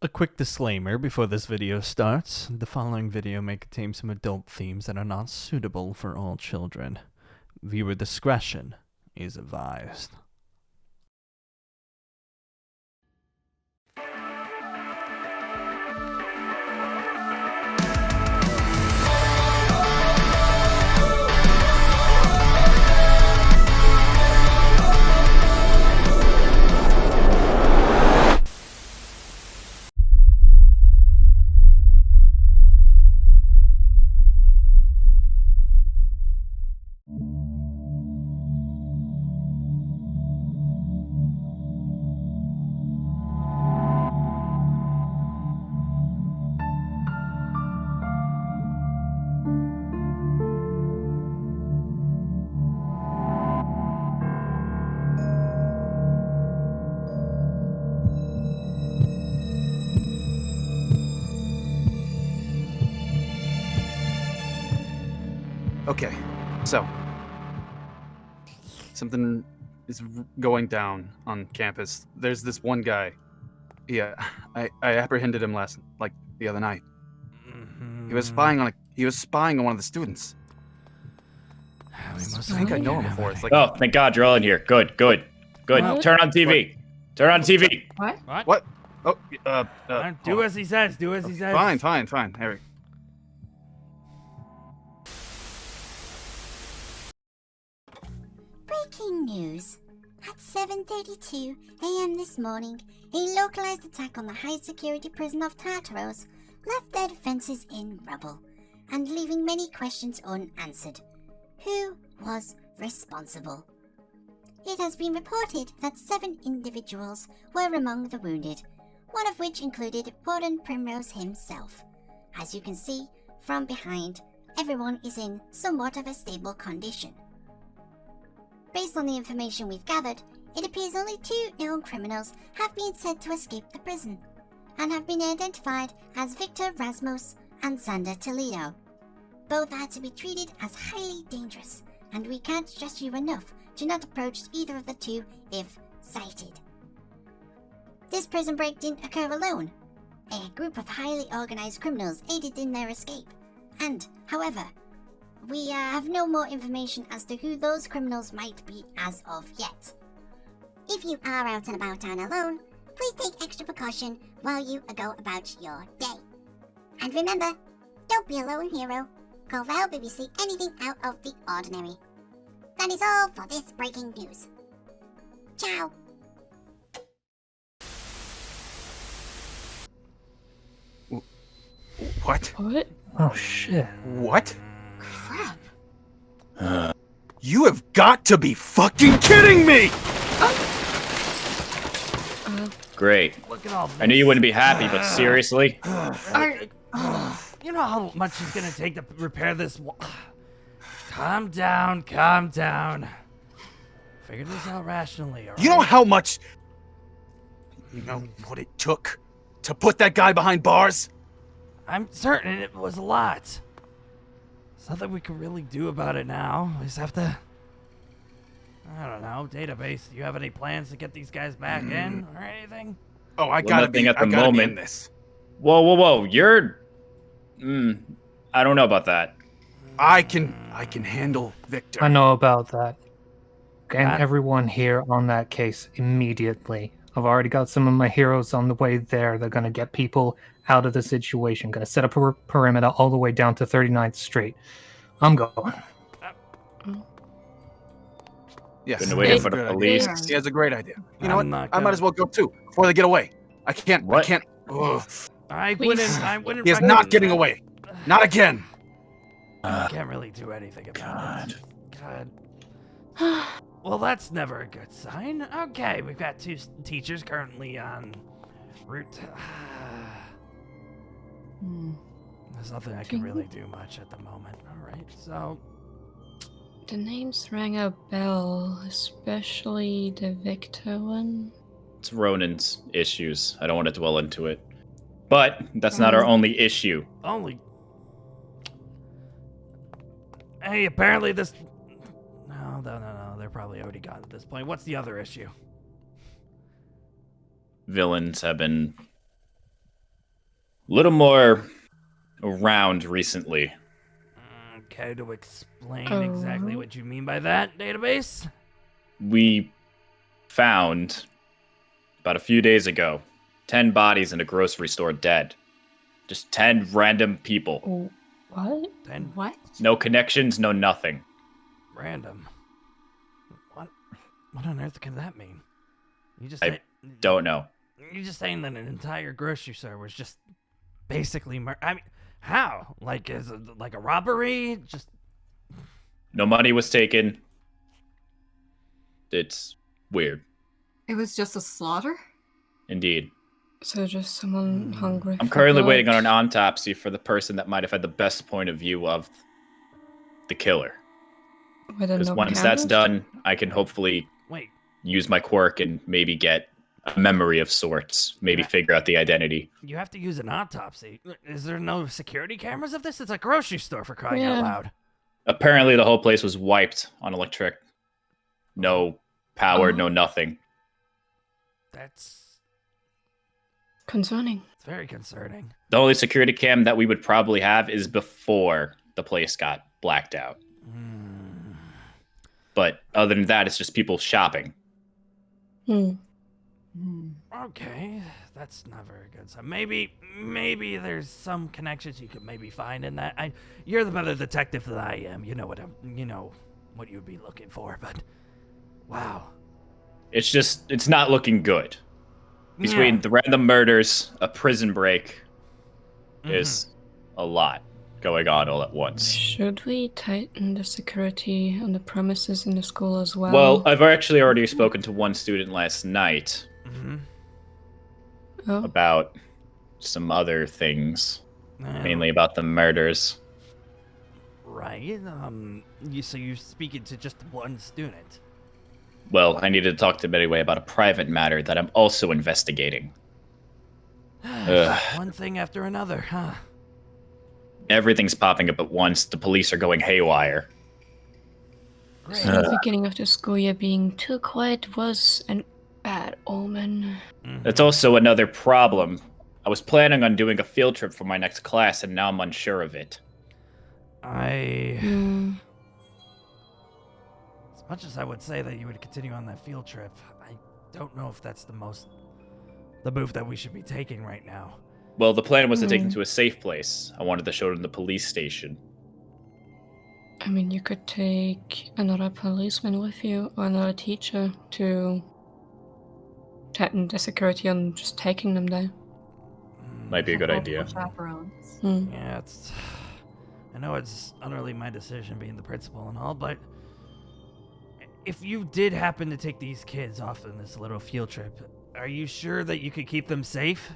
A quick disclaimer before this video starts. The following video may contain some adult themes that are not suitable for all children. Viewer discretion is advised. Okay, so something is going down on campus. There's this one guy. Yeah, I apprehended him the other night. He was spying on one of the students. I think I know him before. It's like, oh, thank God you're all in here. Good. Well, Turn on TV. Turn on TV. What? Oh, do as he says. Do as he says. Fine. Eric. Breaking news. At 7:32 a.m. this morning, a localized attack on the high-security prison of Tartaros left their defenses in rubble, and leaving many questions unanswered. Who was responsible? It has been reported that 7 individuals were among the wounded, one of which included Warden Primrose himself. As you can see from behind, everyone is in somewhat of a stable condition. Based on the information we've gathered, it appears only 2 known criminals have been said to escape the prison, and have been identified as Victor Rasmus and Xander Toledo. Both are to be treated as highly dangerous, and we can't stress you enough to not approach either of the 2 if sighted. This prison break didn't occur alone. A group of highly organized criminals aided in their escape, and, however, we have no more information as to who those criminals might be as of yet. If you are out and about and alone, please take extra precaution while you go about your day. And remember, don't be a lone hero. Call for help if you see anything out of the ordinary. That is all for this breaking news. Ciao. What? What? Oh shit. What? Crap. You have got to be fucking kidding me! Great. Look at all this. I knew you wouldn't be happy, but seriously? You know how much it's gonna take to repair this wall? Calm down. Figure this out rationally, alright? You know how much... You know what it took to put that guy behind bars? I'm certain it was a lot. There's nothing we can really do about it now. We just have to... I don't know, database. Do you have any plans to get these guys back in or anything? Oh, I gotta be in this. Whoa. You're... I don't know about that. I can handle Victor. I know about that. Get everyone here on that case immediately. I've already got some of my heroes on the way there. They're gonna get people out of the situation. Gonna set up a perimeter all the way down to 39th Street. I'm going. Yes. Been waiting for the police. He has a great idea. You know I'm what? not I might gonna- as well go too before they get away. I can't. What? Ugh. I wouldn't. He is not getting away. Not again. I can't really do anything about it. God. Well, that's never a good sign. Okay, we've got 2 teachers currently on route. There's nothing I can really do much at the moment. All right, so The names rang a bell, especially the Victor one. It's Ronan's issues. I don't want to dwell into it. But that's not our only issue. only. Hey, apparently this. No. They're probably already gone at this point. What's the other issue? Villains have been little more around recently. Okay, to explain exactly what you mean by that, database? We found, about a few days ago, 10 bodies in a grocery store dead. Just 10 random people. Oh, what? 10 What? No connections, no nothing. random. What on earth can that mean? You just I don't know. You're just saying that an entire grocery store was just basically I mean, how? Like, is it like a robbery? Just No money was taken. It's weird. It was just a slaughter? Indeed. So just someone hungry. I'm for currently blood. waiting on an autopsy for the person that might have had the best point of view of the killer. Because once that's done, I can hopefully use my quirk and maybe get a memory of sorts. Maybe figure out the identity. you have to use an autopsy. Is there no security cameras of this? It's a grocery store, for crying out loud. Apparently the whole place was wiped on electric. No power, no nothing. That's concerning. It's very concerning. The only security cam that we would probably have is before the place got blacked out. But other than that, it's just people shopping. Okay, that's not very good. So maybe there's some connections you could maybe find in that. You're the better detective than I am. You know what you would be looking for. But wow, It's not looking good. Between the random murders, a prison break, is a lot going on all at once. Should we tighten the security on the premises in the school as well? Well, I've actually already spoken to one student last night about some other things, mainly about the murders. Right. So you're speaking to just one student. Well, I needed to talk to him anyway about a private matter that I'm also investigating. One thing after another, huh? Everything's popping up at once. The police are going haywire. So the beginning of the school year being too quiet was an bad omen. That's also another problem. I was planning on doing a field trip for my next class, and now I'm unsure of it. As much as I would say that you would continue on that field trip, I don't know if that's the move that we should be taking right now. Well, the plan was to take them to a safe place. I wanted to show them the police station. I mean, you could take another policeman with you or another teacher to tighten the security on just taking them there. Might be a good idea. Chaperones. Yeah, I know it's utterly my decision being the principal and all, but if you did happen to take these kids off on this little field trip, are you sure that you could keep them safe?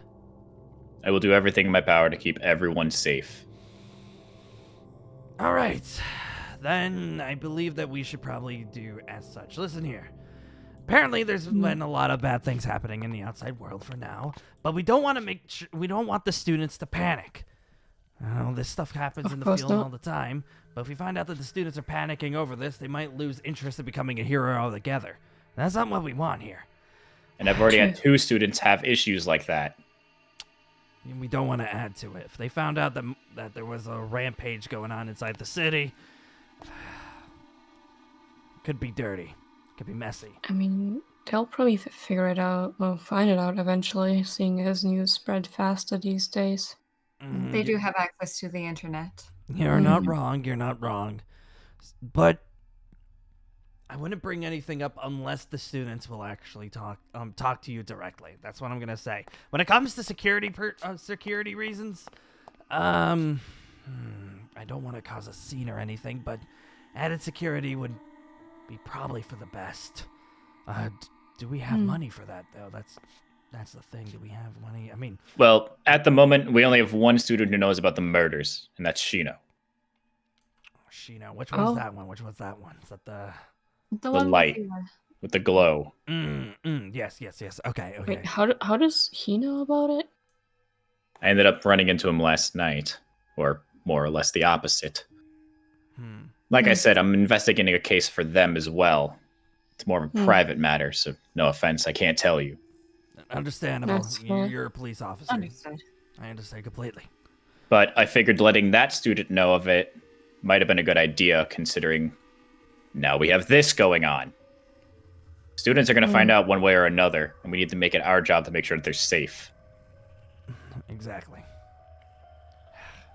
I will do everything in my power to keep everyone safe. All right. Then I believe that we should probably do as such. Listen here. Apparently there's been a lot of bad things happening in the outside world for now, but we don't want to we don't want the students to panic. This stuff happens in the field all the time, but if we find out that the students are panicking over this, they might lose interest in becoming a hero altogether. That's not what we want here. And I've already had 2 students have issues like that. And we don't want to add to it. If they found out that there was a rampage going on inside the city, could be dirty, could be messy. I mean, they'll probably figure it out, or find it out eventually, seeing as news spread faster these days. They do have access to the internet. You're not wrong, you're not wrong. But I wouldn't bring anything up unless the students will actually talk to you directly. That's what I'm gonna say. When it comes to security reasons, I don't want to cause a scene or anything, but added security would be probably for the best. Do we have money for that though? That's the thing. Do we have money? I mean, well, at the moment, we only have one student who knows about the murders, and that's Shino. Shino, which one's that one? Which one's that one? Is that The one light with the glow? Yes. Okay. Wait, how does he know about it? I ended up running into him last night, or more or less the opposite. Like I said, I'm investigating a case for them as well. It's more of a private matter, so no offense, I can't tell you. Understandable. You're a police officer. Understood. I understand completely. But I figured letting that student know of it might have been a good idea, considering now we have this going on. Students are going to find out one way or another, and we need to make it our job to make sure that they're safe. Exactly.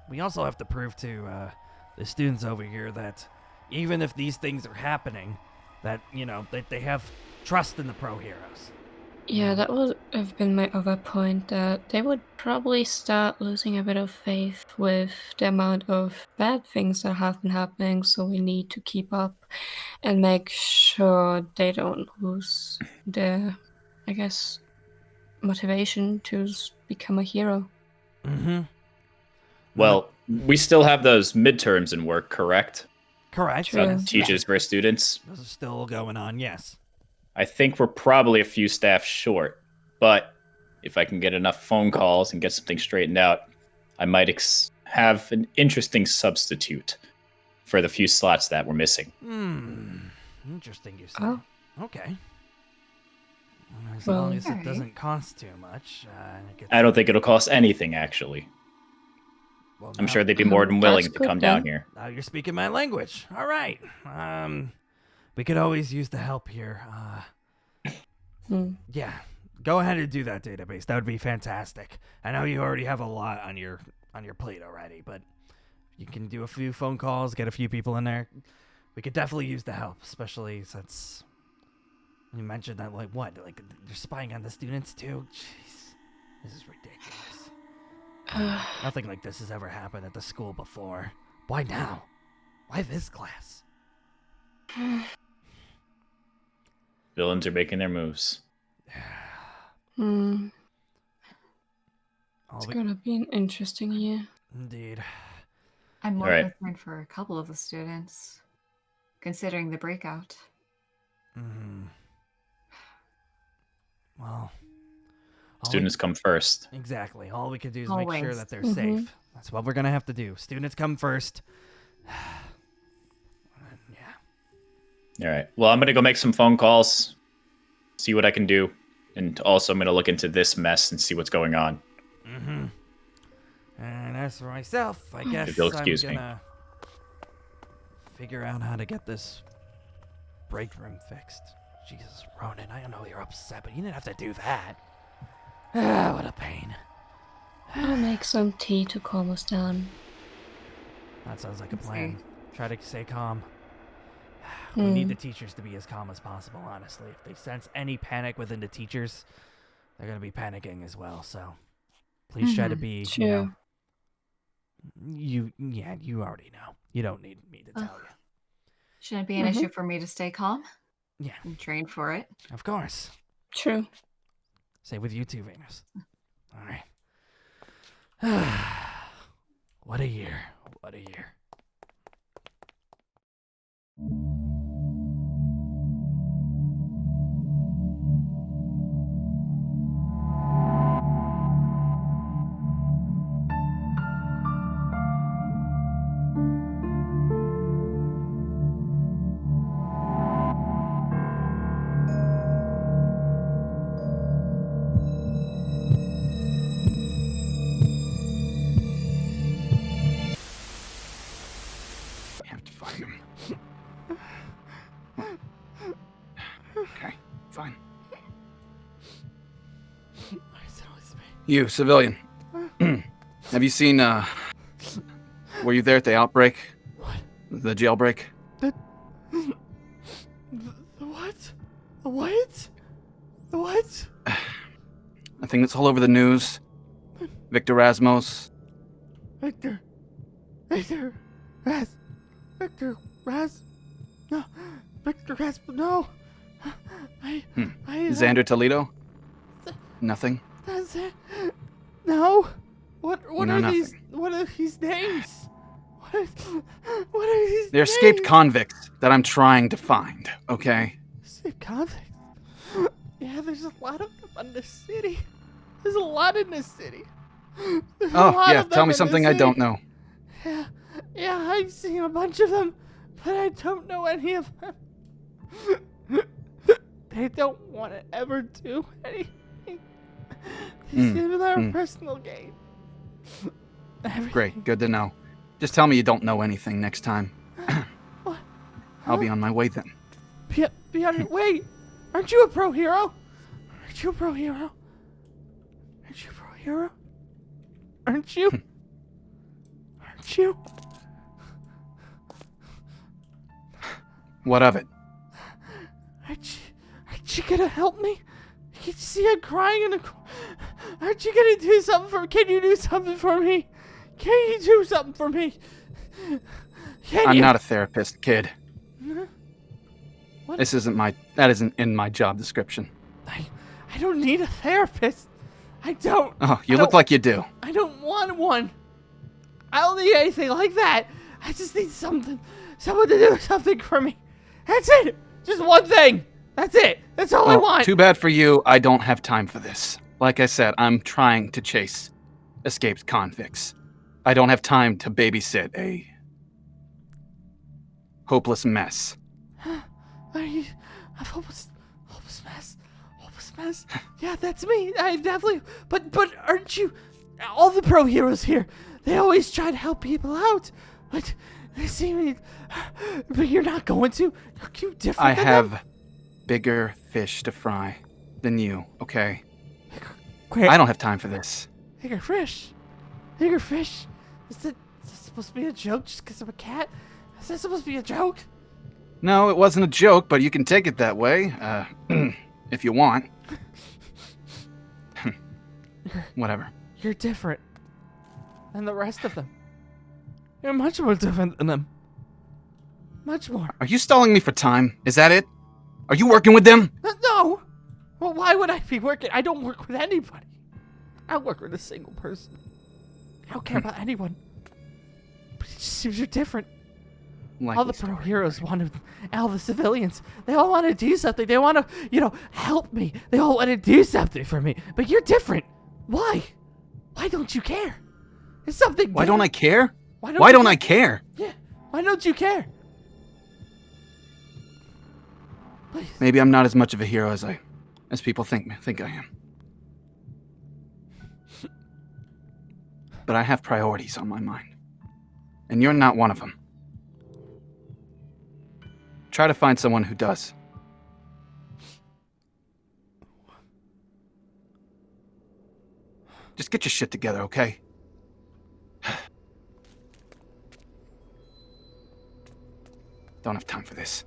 We also have to prove to the students over here that even if these things are happening, that, you know, that they have trust in the pro heroes. Yeah, that would have been my other point, that they would probably start losing a bit of faith with the amount of bad things that have been happening, so we need to keep up and make sure they don't lose their, I guess, motivation to become a hero. Mm-hmm. Well, we still have those midterms in work, correct? Correct. True. So teachers versus students. Those are still going on, yes. I think we're probably a few staff short, but if I can get enough phone calls and get something straightened out, I might have an interesting substitute for the few slots that we're missing. Interesting, you say. Oh. Okay. As Well, long as it alright. doesn't cost too much. I don't think it'll cost anything, actually. Well, I'm now- sure they'd be more than willing That's to good come down then. here. Now you're speaking my language. All right. We could always use the help here. Yeah. Go ahead and do that database. That would be fantastic. I know you already have a lot on your plate already, but you can do a few phone calls, get a few people in there. We could definitely use the help, especially since you mentioned that, like, what? Like, you're spying on the students too? Jeez. This is ridiculous. Nothing like this has ever happened at the school before. Why now? Why this class? Villains are making their moves. All It's we- gonna be an interesting year. Indeed. I'm more Alright. concerned for a couple of the students, considering the breakout. Well, Students come first. Exactly. All we could do is make sure Always. that they're safe. That's what we're gonna have to do. Students come first. Yeah. All right. Well, I'm going to go make some phone calls, see what I can do. And also, I'm going to look into this mess and see what's going on. And as for myself, I guess you'll I'm excuse me. gonna figure out how to get this break room fixed. Jesus, Ronan, I know you're upset, but you didn't have to do that. Ah, what a pain. I'll make some tea to calm us down. That sounds like a Let's plan. see. Try to stay calm. We need the teachers to be as calm as possible, honestly. If they sense any panic within the teachers, they're going to be panicking as well. So please try to be, Sure. you already know. You don't need me to tell you. Shouldn't it be an issue for me to stay calm? Yeah, I'm trained for it. of course. True. Same with you too, Venus. All right. What a year. What a year. I have to find him. Okay, fine. You, civilian. Have you seen, were you there at the outbreak? What? The jailbreak? The what? The what? The what? I think it's all over the news. Victor Rasmos. Victor Ras, no, Victor Ras, no. I, Xander Toledo? Nothing? That's it. No. What You know are nothing. these? What are these names? What are these? They're escaped names? convicts that I'm trying to find, okay? Escaped convicts. Yeah, there's a lot of them in the city. There's a lot in this city. There's a Oh, lot yeah, of tell them me in something this I city. don't know. Yeah, I've seen a bunch of them, but I don't know any of them. They don't want to ever do anything. They see their personal gain. Great, good to know. Just tell me you don't know anything next time. What? I'll be on my way then. Be on your way? Aren't you a pro hero? Aren't you a pro hero? Aren't you a pro hero? Aren't you? Aren't you? What of it? Aren't you gonna help me? Can you see I'm crying in the corner? Aren't you gonna do something for me? Can you do something for me? Can you do something for me? I'm not a therapist, kid. What? That isn't in my job description. I don't need a therapist. I don't. Oh, you look like you do. I don't want one. I don't need anything like that. I just need someone to do something for me. That's it. Just one thing. That's it. That's all I want. Too bad for you. I don't have time for this. Like I said, I'm trying to chase escaped convicts. I don't have time to babysit a hopeless mess. A hopeless mess? Hopeless mess? Yeah, that's me. I definitely. But aren't you? All the pro heroes here, they always try to help people out. But they seem. But you're not going to. You're different. I have bigger fish to fry than you. Okay. I don't have time for this. Bigger fish. Bigger fish. Is that supposed to be a joke just because I'm a cat? Is that supposed to be a joke? No, it wasn't a joke, but you can take it that way, if you want. Whatever. You're different than the rest of them. You're much more different than them. Much more. Are you stalling me for time? Is that it? Are you working with them? No! Well, why would I be working? I don't work with anybody. I work with a single person. I don't care about anyone. But it just seems you're different. All the pro heroes want to, all the civilians, they all want to do something. They want to, help me. They all want to do something for me. But you're different. Why? Why don't you care? It's something. Why don't I care? Why don't I care? Yeah. Why don't you care? Please. Maybe I'm not as much of a hero as people think I am. But I have priorities on my mind. And you're not one of them. Try to find someone who does. Just get your shit together, okay? Don't have time for this.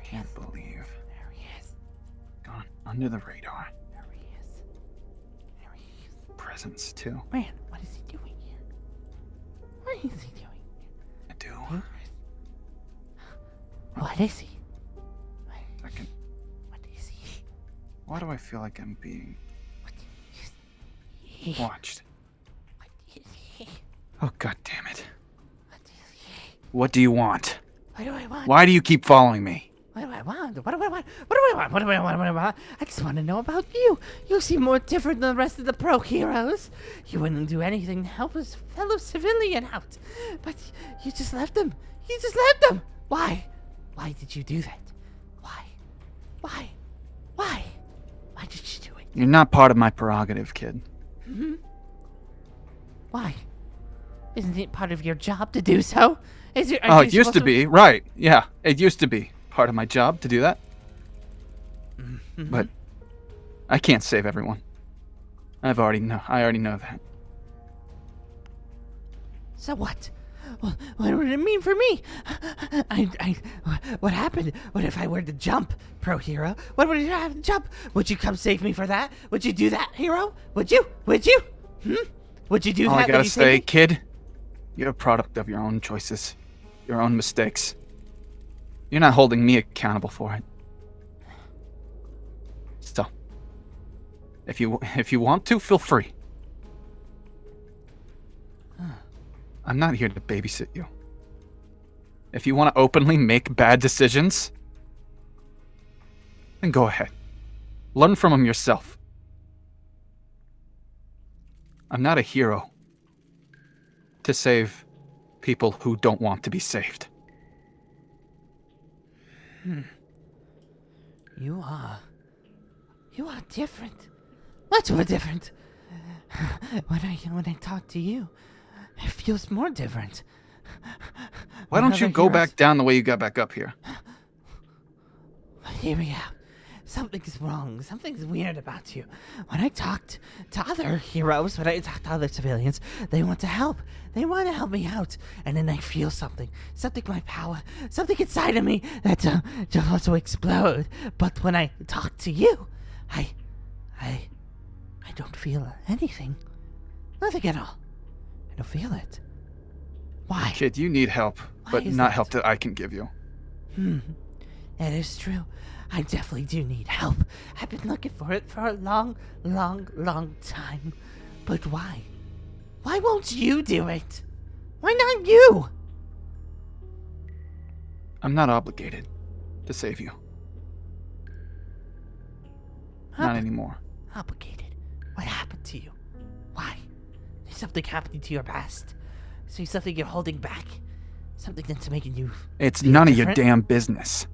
Can't believe. There he is. Gone under the radar. There he is. There he is. Presents too. Man, what is he doing here? What is he doing? I do. What is he? Second. What is he? Why do I feel like I'm being What is he? watched? What is he? Oh, god damn it. What is he? What do you want? What do I want? Why do you keep following me? What do I want? What do I want? What do I want? What do I want? What do I want? I just want to know about you. You seem more different than the rest of the pro heroes. You wouldn't do anything to help a fellow civilian out. But you just left him. You just left him. Why? Why did you do that? Why? Why? Why? Why did you do it? You're not part of my prerogative, kid. Hmm? Why? Isn't it part of your job to do so? It used to be, right. Yeah, it used to be part of my job to do that. Mm-hmm. But I can't save everyone. I already know that. So what? Well, what would it mean for me? What happened? What if I were to jump, pro hero? What would you have to jump? Would you come save me for that? Would you do that, hero? Would you? Would you? Hmm? Would you do All that? I gotta say, kid, You're a product of your own choices, your own mistakes. You're not holding me accountable for it. So, if you want to, feel free. I'm not here to babysit you. If you want to openly make bad decisions, then go ahead. Learn from them yourself. I'm not a hero to save people who don't want to be saved. You are different. Much more different. When I talk to you, it feels more different. Why don't you go back down the way you got back up here? Hear me out. Something's wrong. Something's weird about you. When I talked to other heroes, when I talk to other civilians, they want to help. They want to help me out. And then I feel something. Something my power. Something inside of me that just wants to explode. But when I talk to you, I don't feel anything. Nothing at all. I don't feel it. Why? Kid, you need help, but not help that I can give you. That is true. I definitely do need help. I've been looking for it for a long, long, long time. But why? Why won't you do it? Why not you? I'm not obligated to save you. Not anymore. Obligated? What happened to you? Why? Is something happening to your past? Is there something you're holding back? Something that's making you It's none of your damn business.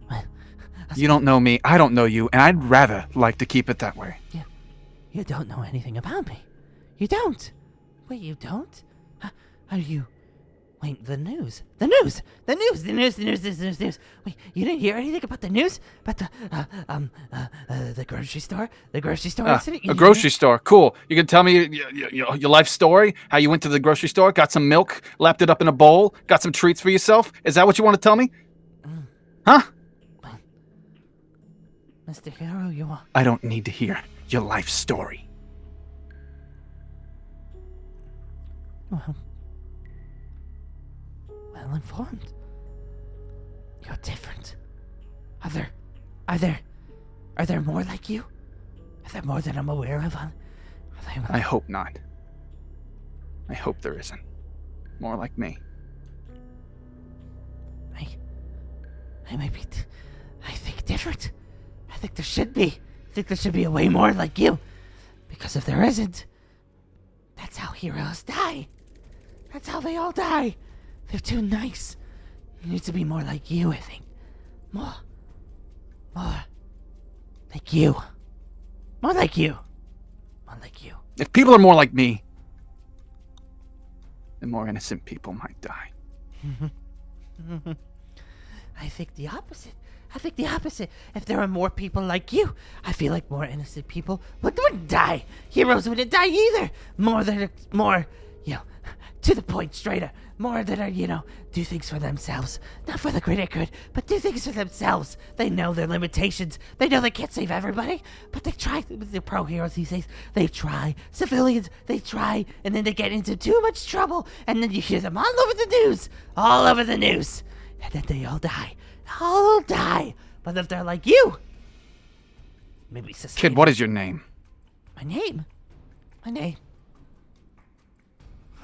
Well, you don't know me, I don't know you, and I'd rather like to keep it that way. You don't know anything about me. You don't. Wait, you don't? Are you... Wait, the news. The news! The news! The news! The news! The news! The news! Wait, you didn't hear anything about the news? About the grocery store? The grocery store incident? A grocery store. Cool. You can tell me your life story? How you went to the grocery store, got some milk, lapped it up in a bowl, got some treats for yourself? Is that what you want to tell me? Huh? Mr. Hero, you are... I don't need to hear your life story. Well informed. You're different. Are there more like you? Are there more that I'm aware of? I hope not. I hope there isn't. More like me. I might be... I think different. I think there should be. I think there should be a way more like you. Because if there isn't, that's how heroes die. That's how they all die. They're too nice. You need to be more like you, I think. More like you. More like you. More like you. If people are more like me, then more innocent people might die. I think the opposite. If there are more people like you, I feel like more innocent people wouldn't die. Heroes wouldn't die either. More, to the point, straighter. More that are, do things for themselves. Not for the greater good, but do things for themselves. They know their limitations. They know they can't save everybody, but they try. With the pro heroes these days, they try. Civilians, they try, and then they get into too much trouble, and then you hear them all over the news. And then they all die. But if they're like you, maybe society... Kid, what is your name? My name?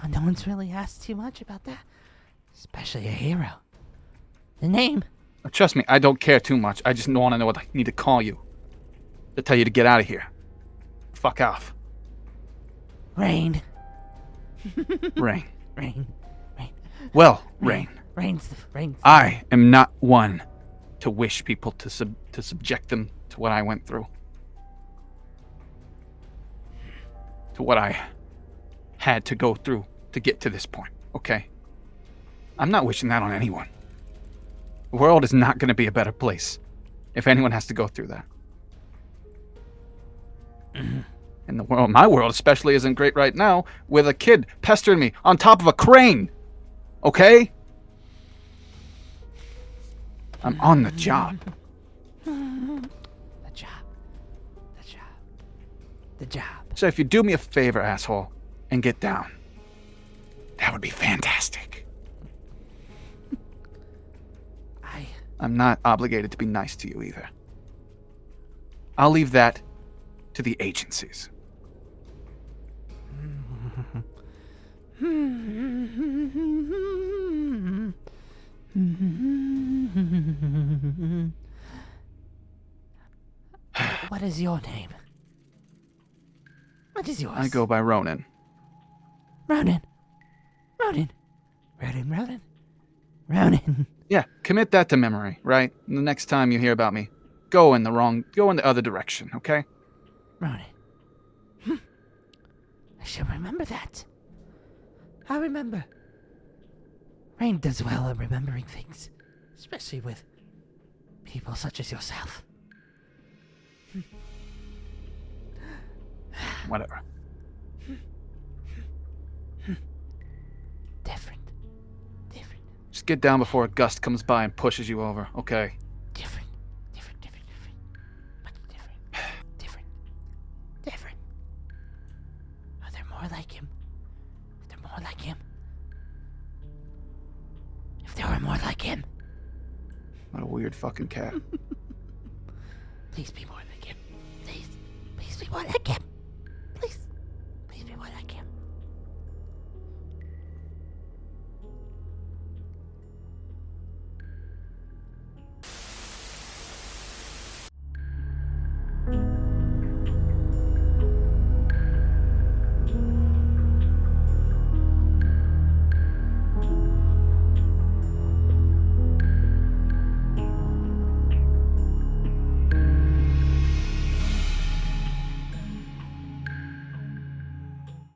No one's really asked too much about that. Especially a hero. The name? Trust me, I don't care too much. I just want to know what I need to call you. To tell you to get out of here. Fuck off. Rain. Rain. Rain. Well, Rain. Rain's. I am not one to wish people to subject them to what I went through. To what I had to go through to get to this point, okay? I'm not wishing that on anyone. The world is not going to be a better place if anyone has to go through that. And the world, my world especially, isn't great right now with a kid pestering me on top of a crane, okay? I'm on the job. The job. So if you do me a favor, asshole, and get down. That would be fantastic. I'm not obligated to be nice to you either. I'll leave that to the agencies. What is your name? What is yours? I go by Ronan. Ronan. Ronan. Ronan, Ronan. Ronan. Yeah, commit that to memory, right? And the next time you hear about me, go in the other direction, okay? Ronan. I shall remember that. I remember. Rain does well at remembering things, especially with people such as yourself. Whatever. Different. Just get down before a gust comes by and pushes you over, okay? Different. Much different. Are there more like him? If there were more like him. What a weird fucking cat. Please be more like him. Please be more like him.